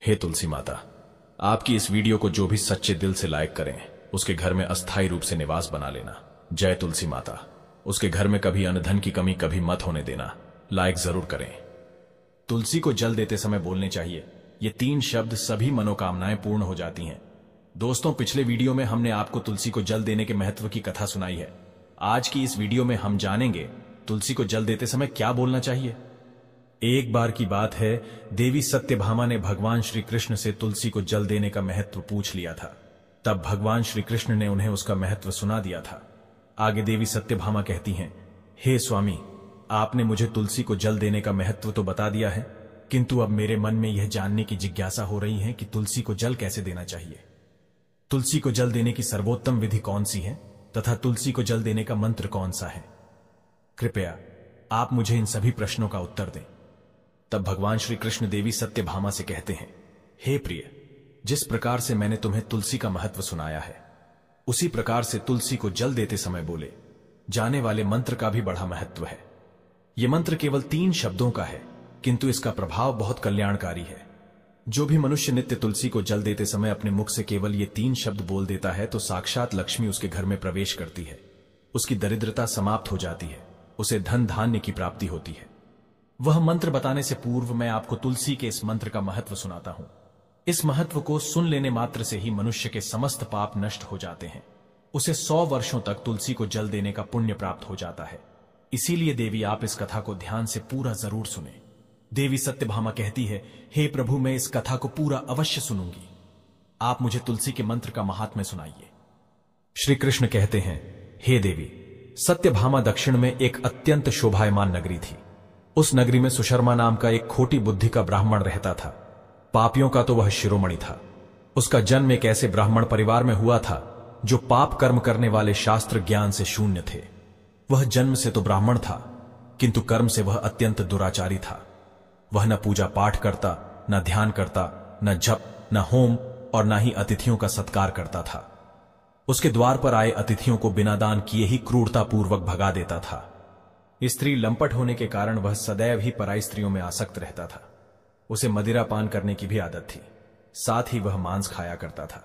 हे तुलसी माता, आपकी इस वीडियो को जो भी सच्चे दिल से लाइक करें उसके घर में अस्थायी रूप से निवास बना लेना। जय तुलसी माता। उसके घर में कभी अन्न धन की कमी कभी मत होने देना। लाइक जरूर करें। तुलसी को जल देते समय बोलने चाहिए ये 3 शब्द, सभी मनोकामनाएं पूर्ण हो जाती हैं। दोस्तों, पिछले वीडियो में हमने आपको तुलसी को जल देने के महत्व की कथा सुनाई है। आज की इस वीडियो में हम जानेंगे तुलसी को जल देते समय क्या बोलना चाहिए। एक बार की बात है, देवी सत्यभामा ने भगवान श्री कृष्ण से तुलसी को जल देने का महत्व पूछ लिया था। तब भगवान श्री कृष्ण ने उन्हें उसका महत्व सुना दिया था। आगे देवी सत्यभामा कहती हैं, हे स्वामी, आपने मुझे तुलसी को जल देने का महत्व तो बता दिया है, किंतु अब मेरे मन में यह जानने की जिज्ञासा हो रही है कि तुलसी को जल कैसे देना चाहिए। तुलसी को जल देने की सर्वोत्तम विधि कौन सी है तथा तुलसी को जल देने का मंत्र कौन सा है। कृपया आप मुझे इन सभी प्रश्नों का उत्तर दें। तब भगवान श्री कृष्ण देवी सत्यभामा से कहते हैं, हे प्रिय, जिस प्रकार से मैंने तुम्हें तुलसी का महत्व सुनाया है उसी प्रकार से तुलसी को जल देते समय बोले जाने वाले मंत्र का भी बड़ा महत्व है। यह मंत्र केवल 3 शब्दों का है, किंतु इसका प्रभाव बहुत कल्याणकारी है। जो भी मनुष्य नित्य तुलसी को जल देते समय अपने मुख से केवल ये 3 शब्द बोल देता है तो साक्षात लक्ष्मी उसके घर में प्रवेश करती है। उसकी दरिद्रता समाप्त हो जाती है, उसे धन धान्य की प्राप्ति होती है। वह मंत्र बताने से पूर्व मैं आपको तुलसी के इस मंत्र का महत्व सुनाता हूं। इस महत्व को सुन लेने मात्र से ही मनुष्य के समस्त पाप नष्ट हो जाते हैं। उसे 100 वर्षों तक तुलसी को जल देने का पुण्य प्राप्त हो जाता है। इसीलिए देवी, आप इस कथा को ध्यान से पूरा जरूर सुने। देवी सत्यभामा कहती है, हे प्रभु, मैं इस कथा को पूरा अवश्य सुनूंगी। आप मुझे तुलसी के मंत्र का महात्म्य सुनाइए। श्री कृष्ण कहते हैं, हे देवी, सत्यभामा दक्षिण में एक अत्यंत शोभायमान नगरी थी। उस नगरी में सुशर्मा नाम का एक खोटी बुद्धि का ब्राह्मण रहता था। पापियों का तो वह शिरोमणि था। उसका जन्म एक ऐसे ब्राह्मण परिवार में हुआ था जो पाप कर्म करने वाले शास्त्र ज्ञान से शून्य थे। वह जन्म से तो ब्राह्मण था, किंतु कर्म से वह अत्यंत दुराचारी था। वह न पूजा पाठ करता, न ध्यान करता, न जप, न होम और न ही अतिथियों का सत्कार करता था। उसके द्वार पर आए अतिथियों को बिना दान किए ही क्रूरतापूर्वक भगा देता था। स्त्री लंपट होने के कारण वह सदैव ही पराई स्त्रियों में आसक्त रहता था। उसे मदिरा पान करने की भी आदत थी, साथ ही वह मांस खाया करता था।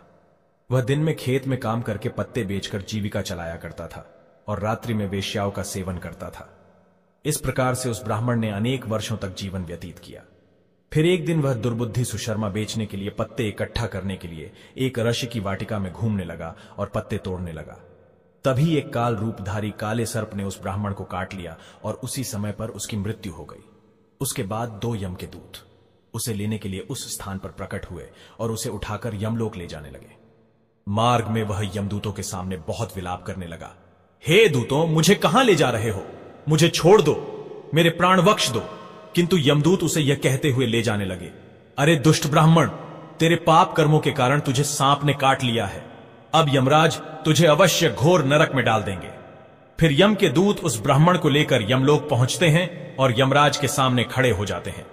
वह दिन में खेत में काम करके पत्ते बेचकर जीविका चलाया करता था और रात्रि में वेश्याओं का सेवन करता था। इस प्रकार से उस ब्राह्मण ने अनेक वर्षों तक जीवन व्यतीत किया। फिर एक दिन वह दुर्बुद्धि सुशर्मा बेचने के लिए पत्ते इकट्ठा करने के लिए एक ऋषि की वाटिका में घूमने लगा और पत्ते तोड़ने लगा। तभी एक काल रूपधारी काले सर्प ने उस ब्राह्मण को काट लिया और उसी समय पर उसकी मृत्यु हो गई। उसके बाद 2 यम के दूत उसे लेने के लिए उस स्थान पर प्रकट हुए और उसे उठाकर यमलोक ले जाने लगे। मार्ग में वह यमदूतों के सामने बहुत विलाप करने लगा, हे दूतों, मुझे कहां ले जा रहे हो? मुझे छोड़ दो, मेरे प्राण बख्श दो। किंतु यमदूत उसे यह कहते हुए ले जाने लगे, अरे दुष्ट ब्राह्मण, तेरे पाप कर्मों के कारण तुझे सांप ने काट लिया है। अब यमराज तुझे अवश्य घोर नरक में डाल देंगे। फिर यम के दूत उस ब्राह्मण को लेकर यमलोक पहुंचते हैं और यमराज के सामने खड़े हो जाते हैं।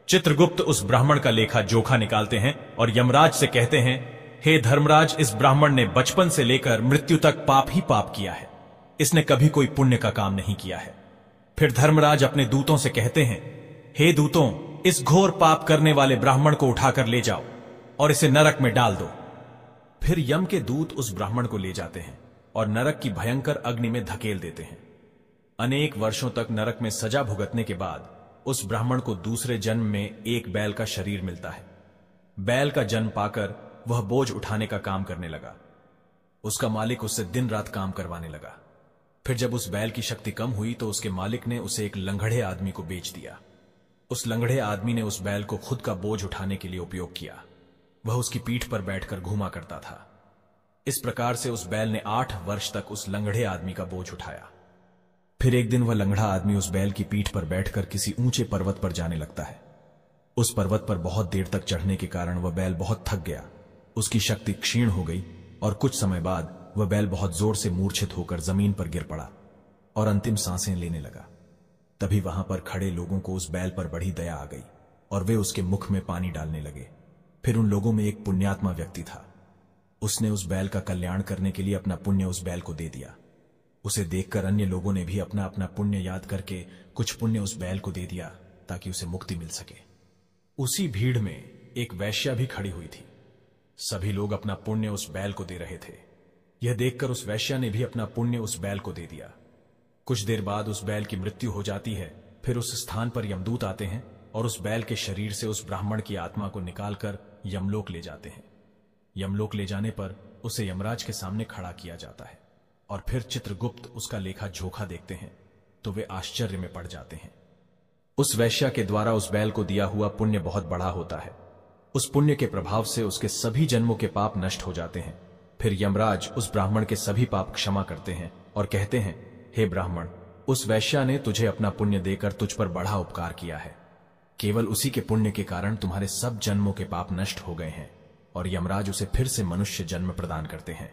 चित्रगुप्त उस ब्राह्मण का लेखा जोखा निकालते हैं और यमराज से कहते हैं, हे धर्मराज, इस ब्राह्मण ने बचपन से लेकर मृत्यु तक पाप ही पाप किया है। इसने कभी कोई पुण्य का काम नहीं किया है। फिर धर्मराज अपने दूतों से कहते हैं, हे दूतों, इस घोर पाप करने वाले ब्राह्मण को उठाकर ले जाओ और इसे नरक में डाल दो। फिर यम के दूत उस ब्राह्मण को ले जाते हैं और नरक की भयंकर अग्नि में धकेल देते हैं। अनेक वर्षों तक नरक में सजा भुगतने के बाद उस ब्राह्मण को दूसरे जन्म में एक बैल का शरीर मिलता है। बैल का जन्म पाकर वह बोझ उठाने का काम करने लगा। उसका मालिक उससे दिन रात काम करवाने लगा। फिर जब उस बैल की शक्ति कम हुई तो उसके मालिक ने उसे एक लंगड़े आदमी को बेच दिया। उस लंगड़े आदमी ने उस बैल को खुद का बोझ उठाने के लिए उपयोग किया। वह उसकी पीठ पर बैठकर घूमा करता था। इस प्रकार से उस बैल ने 8 वर्ष तक उस लंगड़े आदमी का बोझ उठाया। फिर एक दिन वह लंगड़ा आदमी उस बैल की पीठ पर बैठकर किसी ऊंचे पर्वत पर जाने लगता है। उस पर्वत पर बहुत देर तक चढ़ने के कारण वह बैल बहुत थक गया। उसकी शक्ति क्षीण हो गई और कुछ समय बाद वह बैल बहुत जोर से मूर्छित होकर जमीन पर गिर पड़ा और अंतिम सांसें लेने लगा। तभी वहां पर खड़े लोगों को उस बैल पर बड़ी दया आ गई और वे उसके मुख में पानी डालने लगे। फिर उन लोगों में एक पुण्यात्मा व्यक्ति था। उसने उस बैल का कल्याण करने के लिए अपना पुण्य उस बैल को दे दिया। उसे देखकर अन्य लोगों ने भी अपना अपना पुण्य याद करके कुछ पुण्य उस बैल को दे दिया ताकि उसे मुक्ति मिल सके। उसी भीड़ में एक वैश्या भी खड़ी हुई थी। सभी लोग अपना पुण्य उस बैल को दे रहे थे। यह देखकर उस वैश्या ने भी अपना पुण्य उस बैल को दे दिया। कुछ देर बाद उस बैल की मृत्यु हो जाती है। फिर उस स्थान पर यमदूत आते हैं और उस बैल के शरीर से उस ब्राह्मण की आत्मा को निकालकर यमलोक ले जाते हैं। यमलोक ले जाने पर उसे यमराज के सामने खड़ा किया जाता है और फिर चित्रगुप्त उसका लेखा जोखा देखते हैं तो वे आश्चर्य में पड़ जाते हैं। उस वैश्या के द्वारा उस बैल को दिया हुआ पुण्य बहुत बड़ा होता है। उस पुण्य के प्रभाव से उसके सभी जन्मों के पाप नष्ट हो जाते हैं। फिर यमराज उस ब्राह्मण के सभी पाप क्षमा करते हैं और कहते हैं, हे ब्राह्मण, उस वैश्या ने तुझे अपना पुण्य देकर तुझ पर बड़ा उपकार किया है। केवल उसी के पुण्य के कारण तुम्हारे सब जन्मों के पाप नष्ट हो गए हैं। और यमराज उसे फिर से मनुष्य जन्म प्रदान करते हैं।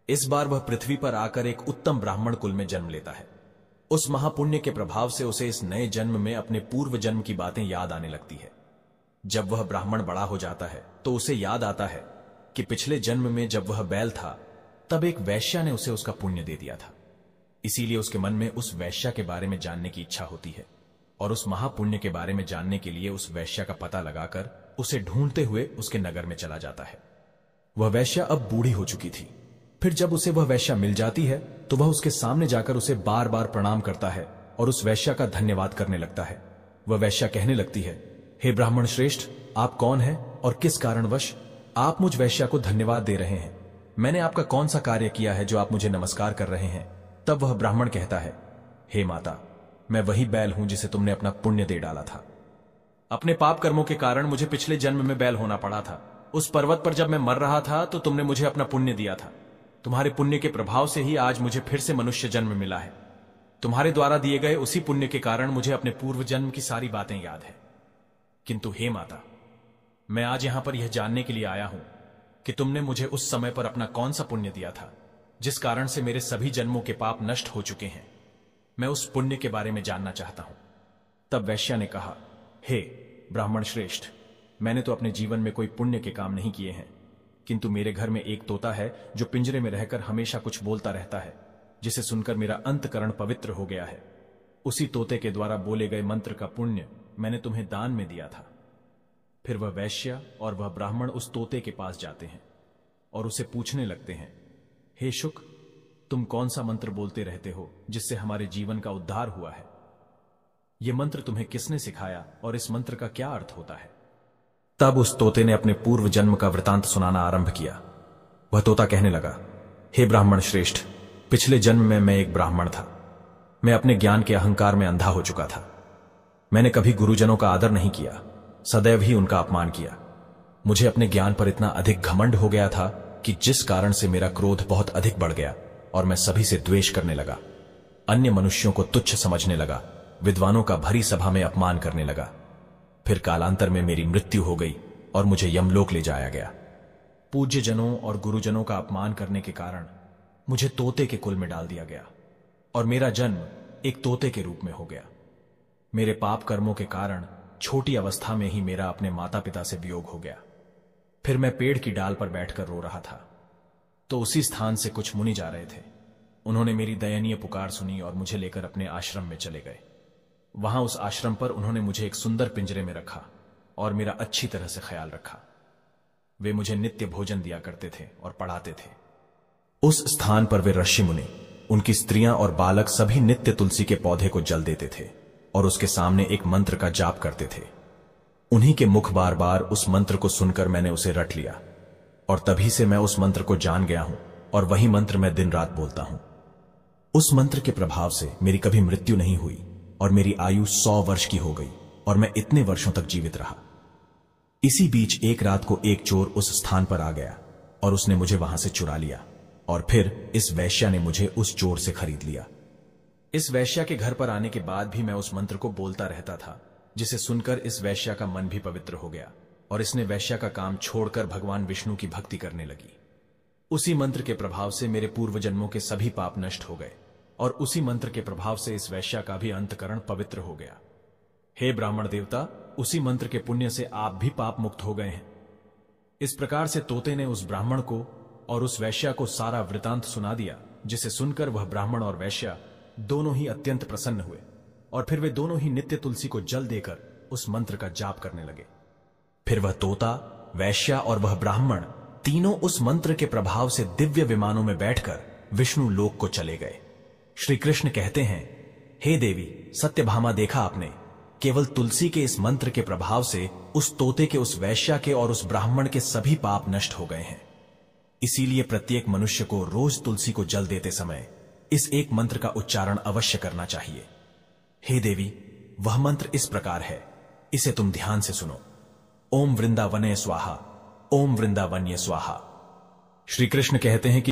इस बार वह पृथ्वी पर आकर एक उत्तम ब्राह्मण कुल में जन्म लेता है। उस महापुण्य के प्रभाव से उसे इस नए जन्म में अपने पूर्व जन्म की बातें याद आने लगती है। जब वह ब्राह्मण बड़ा हो जाता है तो उसे याद आता है कि पिछले जन्म में जब वह बैल था तब एक वैश्या ने उसे उसका पुण्य दे दिया था। इसीलिए उसके मन में उस वैश्या के बारे में जानने की इच्छा होती है और उस महापुण्य के बारे में जानने के लिए उस वैश्या का पता लगाकर उसे ढूंढते हुए उसके नगर में चला जाता है। वह वैश्या अब बूढ़ी हो चुकी थी। फिर जब उसे वह वैश्या मिल जाती है तो वह उसके सामने जाकर उसे बार बार प्रणाम करता है और उस वैश्या का धन्यवाद करने लगता है। वह वैश्या कहने लगती है, हे ब्राह्मण श्रेष्ठ, आप कौन हैं और किस कारणवश आप मुझ वैश्या को धन्यवाद दे रहे हैं? मैंने आपका कौन सा कार्य किया है जो आप मुझे नमस्कार कर रहे हैं? तब वह ब्राह्मण कहता है, हे माता, मैं वही बैल हूं जिसे तुमने अपना पुण्य दे डाला था। अपने पाप कर्मों के कारण मुझे पिछले जन्म में बैल होना पड़ा था। उस पर्वत पर जब मैं मर रहा था तो तुमने मुझे अपना पुण्य दिया था। तुम्हारे पुण्य के प्रभाव से ही आज मुझे फिर से मनुष्य जन्म मिला है। तुम्हारे द्वारा दिए गए उसी पुण्य के कारण मुझे अपने पूर्व जन्म की सारी बातें याद है। किंतु हे माता, मैं आज यहां पर यह जानने के लिए आया हूं कि तुमने मुझे उस समय पर अपना कौन सा पुण्य दिया था जिस कारण से मेरे सभी जन्मों के पाप नष्ट हो चुके हैं। मैं उस पुण्य के बारे में जानना चाहता हूं। तब वैश्या ने कहा, हे ब्राह्मण श्रेष्ठ, मैंने तो अपने जीवन में कोई पुण्य के काम नहीं किए हैं, किंतु मेरे घर में एक तोता है जो पिंजरे में रहकर हमेशा कुछ बोलता रहता है, जिसे सुनकर मेरा अंतकरण पवित्र हो गया है। उसी तोते के द्वारा बोले गए मंत्र का पुण्य मैंने तुम्हें दान में दिया था। फिर वह वैश्या और वह ब्राह्मण उस तोते के पास जाते हैं और उसे पूछने लगते हैं, हे शुक, तुम कौन सा मंत्र बोलते रहते हो जिससे हमारे जीवन का उद्धार हुआ है? यह मंत्र तुम्हें किसने सिखाया और इस मंत्र का क्या अर्थ होता है? तब उस तोते ने अपने पूर्व जन्म का वृतांत सुनाना आरंभ किया। वह तोता कहने लगा, हे ब्राह्मण श्रेष्ठ, पिछले जन्म में मैं एक ब्राह्मण था। मैं अपने ज्ञान के अहंकार में अंधा हो चुका था। मैंने कभी गुरुजनों का आदर नहीं किया, सदैव ही उनका अपमान किया। मुझे अपने ज्ञान पर इतना अधिक घमंड हो गया था कि जिस कारण से मेरा क्रोध बहुत अधिक बढ़ गया और मैं सभी से द्वेष करने लगा। अन्य मनुष्यों को तुच्छ समझने लगा, विद्वानों का भरी सभा में अपमान करने लगा। फिर कालांतर में मेरी मृत्यु हो गई और मुझे यमलोक ले जाया गया। पूज्य जनों और गुरुजनों का अपमान करने के कारण मुझे तोते के कुल में डाल दिया गया और मेरा जन्म एक तोते के रूप में हो गया। मेरे पाप कर्मों के कारण छोटी अवस्था में ही मेरा अपने माता पिता से वियोग हो गया। फिर मैं पेड़ की डाल पर बैठकर रो रहा था तो उसी स्थान से कुछ मुनि जा रहे थे। उन्होंने मेरी दयनीय पुकार सुनी और मुझे लेकर अपने आश्रम में चले गए। वहां उस आश्रम पर उन्होंने मुझे एक सुंदर पिंजरे में रखा और मेरा अच्छी तरह से ख्याल रखा। वे मुझे नित्य भोजन दिया करते थे और पढ़ाते थे। उस स्थान पर वे ऋषि मुनि, उनकी स्त्रियां और बालक सभी नित्य तुलसी के पौधे को जल देते थे और उसके सामने एक मंत्र का जाप करते थे। उन्हीं के मुख बार बार उस मंत्र को सुनकर मैंने उसे रट लिया और तभी से मैं उस मंत्र को जान गया हूं और वही मंत्र मैं दिन रात बोलता हूं। उस मंत्र के प्रभाव से मेरी कभी मृत्यु नहीं हुई और मेरी आयु 100 वर्ष की हो गई और मैं इतने वर्षों तक जीवित रहा। इसी बीच एक रात को एक चोर उस स्थान पर आ गया और उसने मुझे वहां से चुरा लिया और फिर इस वैश्या ने मुझे उस चोर से खरीद लिया। इस वैश्या के घर पर आने के बाद भी मैं उस मंत्र को बोलता रहता था, जिसे सुनकर इस वैश्या का मन भी पवित्र हो गया और इसने वैश्या का काम छोड़कर भगवान विष्णु की भक्ति करने लगी। उसी मंत्र के प्रभाव से मेरे पूर्व जन्मों के सभी पाप नष्ट हो गए और उसी मंत्र के प्रभाव से इस वैश्या का भी अंतकरण पवित्र हो गया। हे ब्राह्मण देवता, उसी मंत्र के पुण्य से आप भी पाप मुक्त हो गए हैं। इस प्रकार से तोते ने उस ब्राह्मण को और उस वैश्या को सारा वृतांत सुना दिया, जिसे सुनकर वह ब्राह्मण और वैश्या दोनों ही अत्यंत प्रसन्न हुए और फिर वे दोनों ही नित्य तुलसी को जल देकर उस मंत्र का जाप करने लगे। फिर वह तोता, वैश्या और वह ब्राह्मण तीनों उस मंत्र के प्रभाव से दिव्य विमानों में बैठकर विष्णु लोक को चले गए। श्री कृष्ण कहते हैं, हे देवी सत्यभामा, देखा आपने, केवल तुलसी के इस मंत्र के प्रभाव से उस तोते के, उस वैश्या के और उस ब्राह्मण के सभी पाप नष्ट हो गए हैं। इसीलिए प्रत्येक मनुष्य को रोज तुलसी को जल देते समय इस एक मंत्र का उच्चारण अवश्य करना चाहिए। हे देवी, वह मंत्र इस प्रकार है, इसे तुम ध्यान से सुनो। ओम वृंदावने स्वाहा, ओम वृंदावन्य स्वाहा। श्री कृष्ण कहते हैं कि